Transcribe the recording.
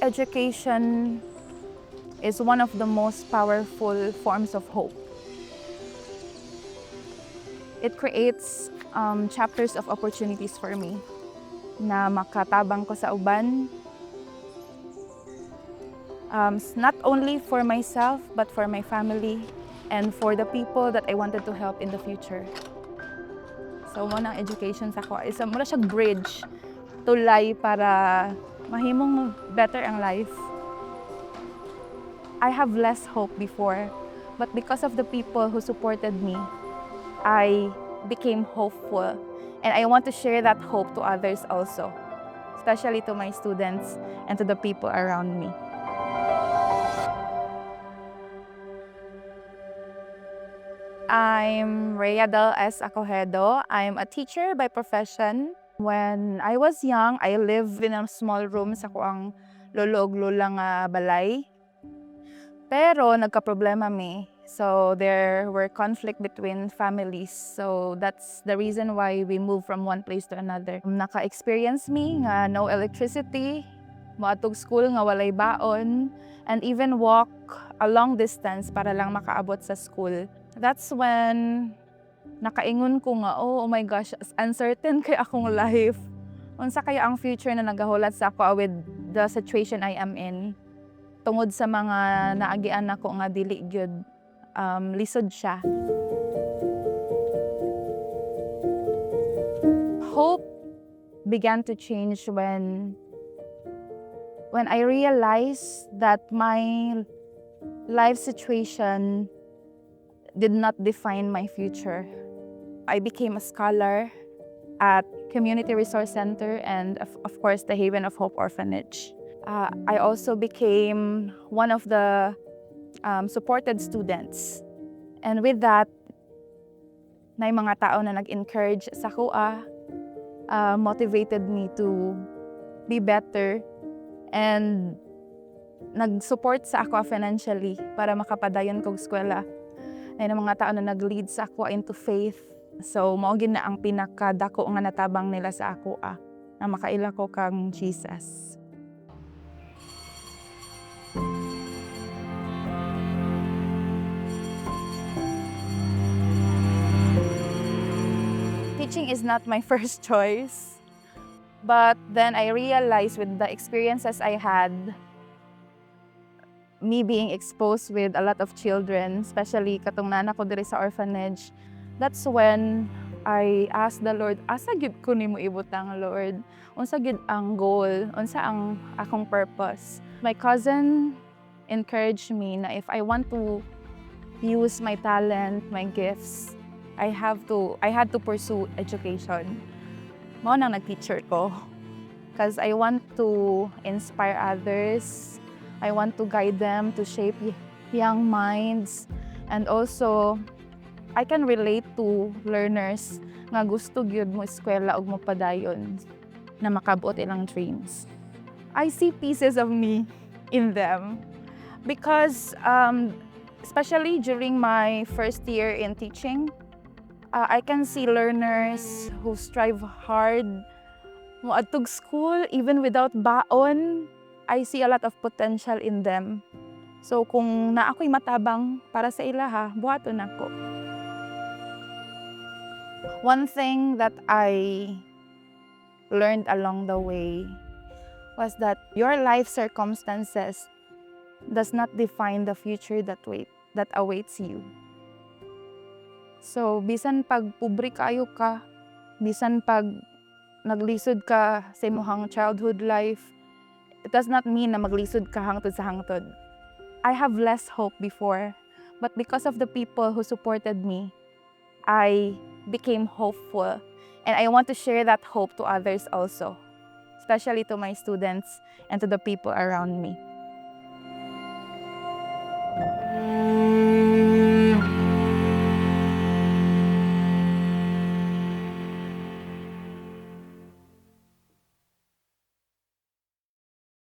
education is one of the most powerful forms of hope. It creates chapters of opportunities for me na makatabang ko sa uban. Not only for myself, but for my family and for the people that I wanted to help in the future. So, mo ng education sa ko, isa mo na siya bridge, tulay para mahimong better ang life. I have less hope before, but because of the people who supported me, I became hopeful. And I want to share that hope to others also, especially to my students and to the people around me. I'm Rhea Delle Acohedo. I'm a teacher by profession. When I was young, I lived in a small room sa kuang lolo ug lola nga balay. Pero nagka-problema mi. So there were conflict between families. So that's the reason why we moved from one place to another. Naka-experience mi nga no electricity, moatog school nga walay baon, and even walk a long distance para lang makaabot sa school. That's when nakaingon ko nga, oh my gosh, uncertain kay akong life. Unsa kaya ang future na nagahulat sa ako with the situation I am in. Tungod sa mga naagian nako nga dili gyud lisod siya. Hope began to change when I realized that my life situation did not define my future. I became a scholar at Community Resource Center and of course the Haven of Hope Orphanage. I also became one of the supported students. And with that, may mga tao na nag-encourage sa Cua, motivated me to be better and nag-support sa ako financially para makapadayon kong eskwela. Ay na mga tao na nag-lead sa ako into faith. So, mao gid na ang pinakadako nga natabang nila sa ako na makaila ko kang Jesus. Teaching is not my first choice. But then I realized with the experiences I had, me being exposed with a lot of children, especially katong nana ko diri sa orphanage, that's when I asked the Lord, asa gyud ko nimo ibutang, Lord? Unsa gyud ang goal? Unsa ang akong purpose? My cousin encouraged me na if I want to use my talent, my gifts, I had to pursue education. Mao nang nag-teacher ko. Because I want to inspire others. I want to guide them to shape young minds. And also, I can relate to learners nga gusto gyud mo eskwela ug mopadayon na makabuot ilang dreams. I see pieces of me in them because especially during my first year in teaching, I can see learners who strive hard moadtog school even without baon. I see a lot of potential in them. So kung na ako'y matabang para sa ilaha, buhaton ako. One thing that I learned along the way was that your life circumstances does not define the future that awaits you. So bisan pag pobre kayo ka, bisan pag naglisod ka sa imong childhood life, it does not mean na maglisod ka hangtod sa hangtod. I have less hope before, but because of the people who supported me, I became hopeful. And I want to share that hope to others also, especially to my students and to the people around me.